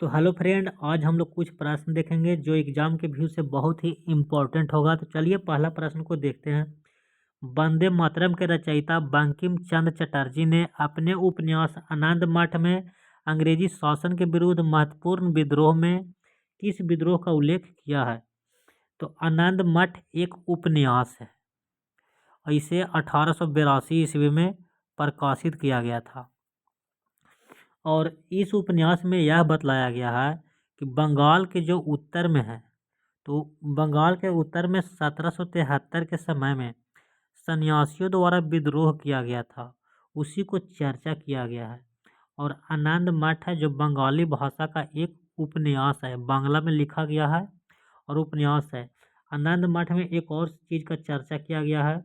तो hello friend, आज हम लोग कुछ प्रश्न देखेंगे जो एग्जाम के व्यू से बहुत ही इम्पोर्टेंट होगा। तो चलिए पहला प्रश्न को देखते हैं। वंदे मातरम के रचयिता बंकिम चंद्र चटर्जी ने अपने उपन्यास आनंद मठ में अंग्रेजी शासन के विरुद्ध महत्वपूर्ण विद्रोह में किस विद्रोह का उल्लेख किया है? तो आनंद मठ एक उपन्यास है और इसे 1882 ईस्वी में प्रकाशित किया गया था। और इस उपन्यास में यह बतलाया गया है कि बंगाल के जो उत्तर में है, तो बंगाल के उत्तर में 1773 के समय में सन्यासियों द्वारा विद्रोह किया गया था, उसी को चर्चा किया गया है। और आनंद मठ है जो बंगाली भाषा का एक उपन्यास है, बांग्ला में लिखा गया है और उपन्यास है। आनंद मठ में एक और चीज़ का चर्चा किया गया है।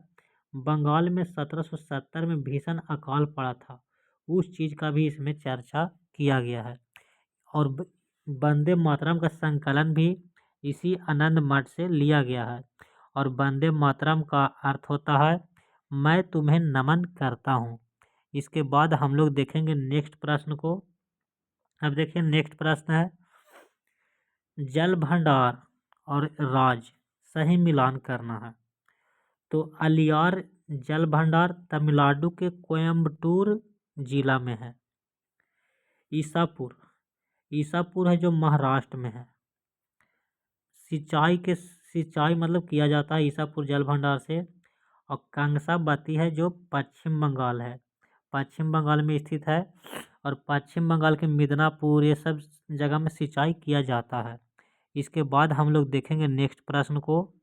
बंगाल में 1770 में भीषण अकाल पड़ा था, उस चीज़ का भी इसमें चर्चा किया गया है। और वंदे मातरम का संकलन भी इसी आनंद मठ से लिया गया है। और वंदे मातरम का अर्थ होता है मैं तुम्हें नमन करता हूँ। इसके बाद हम लोग देखेंगे नेक्स्ट प्रश्न को। अब देखिए नेक्स्ट प्रश्न है, जल भंडार और राज सही मिलान करना है। तो अलियार जल भंडार तमिलनाडु के कोयम्बटूर जिला में है। ईसापुर ईसापुर है जो महाराष्ट्र में है। सिंचाई मतलब किया जाता है ईसापुर जल भंडार से। और कंगसाबती है जो पश्चिम बंगाल है, पश्चिम बंगाल में स्थित है। और पश्चिम बंगाल के मिदनापुर ये सब जगह में सिंचाई किया जाता है। इसके बाद हम लोग देखेंगे नेक्स्ट प्रश्न को।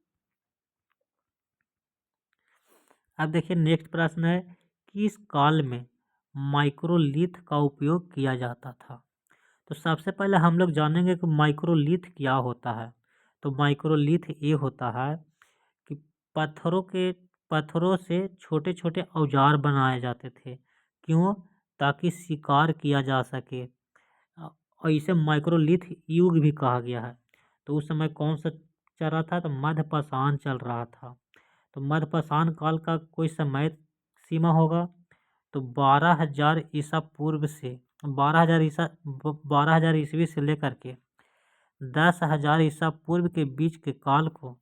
अब देखिए नेक्स्ट प्रश्न है, किस काल में माइक्रोलिथ का उपयोग किया जाता था? तो सबसे पहले हम लोग जानेंगे कि माइक्रोलिथ क्या होता है। तो माइक्रोलिथ ये होता है कि पत्थरों से छोटे छोटे औजार बनाए जाते थे। क्यों? ताकि शिकार किया जा सके। और इसे माइक्रोलिथ युग भी कहा गया है। तो उस समय कौन सा चल रहा था? तो मध्यपाषाण चल रहा था। तो मध्यपाषाण काल का कोई समय सीमा होगा। तो 12,000 ईसा पूर्व से 12,000 ईस्वी से लेकर के 10,000 ईसा पूर्व के बीच के काल को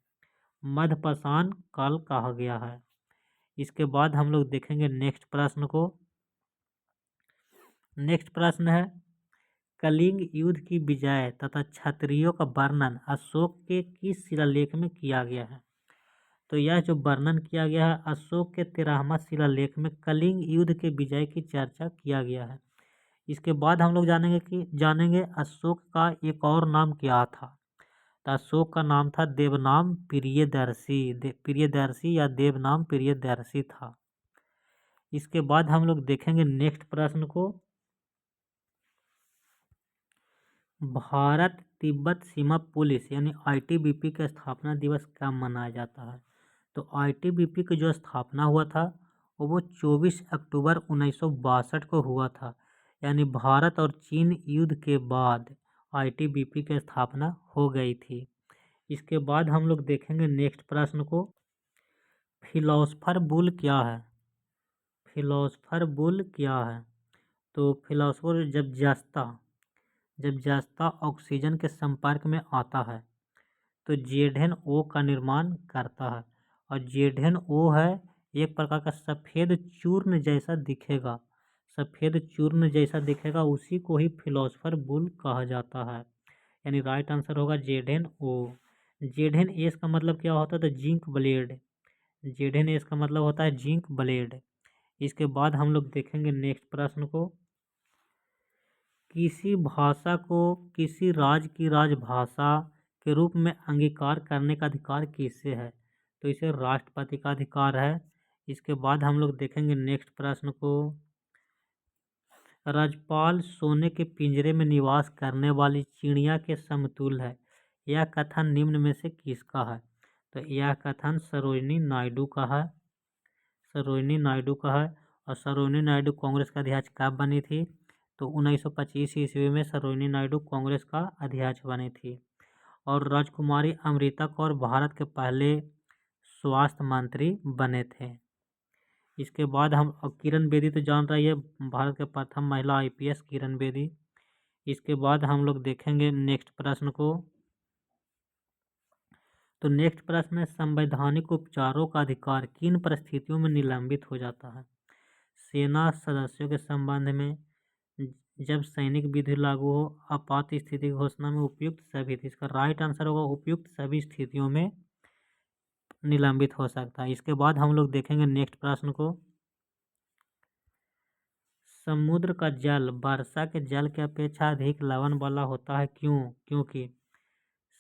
मध्यपाषाण काल कहा गया है। इसके बाद हम लोग देखेंगे नेक्स्ट प्रश्न को। नेक्स्ट प्रश्न है, कलिंग युद्ध की विजय तथा क्षत्रियों का वर्णन अशोक के किस शिलालेख में किया गया है? तो यह जो वर्णन किया गया है अशोक के 13वां शिलालेख में कलिंग युद्ध के विजय की चर्चा किया गया है। इसके बाद हम लोग जानेंगे अशोक का एक और नाम क्या था। तो अशोक का नाम था देवनाम प्रियदर्शी या देवनाम प्रियदर्शी था। इसके बाद हम लोग देखेंगे नेक्स्ट प्रश्न को। भारत तिब्बत सीमा पुलिस यानी आईटीबीपी का स्थापना दिवस कब मनाया जाता है? तो आईटीबीपी की जो स्थापना हुआ था वो 24 अक्टूबर 1962 को हुआ था। यानी भारत और चीन युद्ध के बाद आईटीबीपी की स्थापना हो गई थी। इसके बाद हम लोग देखेंगे नेक्स्ट प्रश्न को, फिलोसफर बुल क्या है? फिलोसफर बुल क्या है? तो फिलोसफर जब जस्ता ऑक्सीजन के संपर्क में आता है तो जेडएनओ का निर्माण करता है। और जेडएनओ है एक प्रकार का सफ़ेद चूर्ण जैसा दिखेगा, उसी को ही फिलोसफर बुल कहा जाता है। यानी राइट आंसर होगा जेडएनओ। जेडएनएस का मतलब क्या होता है? तो जिंक ब्लेड। जेडएनएस का मतलब होता है जिंक ब्लेड। इसके बाद हम लोग देखेंगे नेक्स्ट प्रश्न को, किसी भाषा को किसी राज्य की राजभाषा के रूप में अंगीकार करने का अधिकार किसे है? तो इसे राष्ट्रपति का अधिकार है। इसके बाद हम लोग देखेंगे नेक्स्ट प्रश्न को, राज्यपाल सोने के पिंजरे में निवास करने वाली चिड़िया के समतुल्य है, यह कथन निम्न में से किसका है? तो यह कथन सरोजिनी नायडू का है। और सरोजिनी नायडू कांग्रेस का अध्यक्ष कब बनी थी? तो 1925 ईस्वी में सरोजिनी नायडू कांग्रेस का अध्यक्ष बनी थी। और राजकुमारी अमृता कौर भारत के पहले स्वास्थ्य मंत्री बने थे। इसके बाद हम किरण बेदी तो जान रही है, भारत के प्रथम महिला आईपीएस किरण बेदी। इसके बाद हम लोग देखेंगे नेक्स्ट प्रश्न को। तो नेक्स्ट प्रश्न है, संवैधानिक उपचारों का अधिकार किन परिस्थितियों में निलंबित हो जाता है? सेना सदस्यों के संबंध में, जब सैनिक विधि लागू हो, आपात स्थिति की घोषणा में, उपयुक्त सभी। इसका राइट आंसर होगा उपयुक्त सभी स्थितियों में निलंबित हो सकता है। इसके बाद हम लोग देखेंगे नेक्स्ट प्रश्न को। समुद्र का जल वर्षा के जल की अपेक्षा अधिक लवण वाला होता है, क्यों? क्योंकि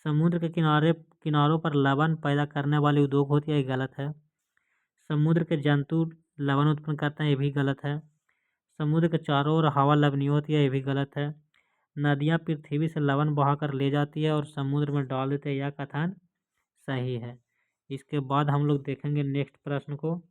समुद्र के किनारों पर लवण पैदा करने वाले उद्योग होते हैं, ये गलत है। समुद्र के जंतु लवण उत्पन्न करते हैं, ये भी गलत है। समुद्र के चारों ओर हवा लवणीय होती है, ये भी गलत है। नदियाँ पृथ्वी से लवण बहाकर ले जाती है और समुद्र में डाल देते हैं, यह कथन सही है। इसके बाद हम लोग देखेंगे नेक्स्ट प्रश्न को।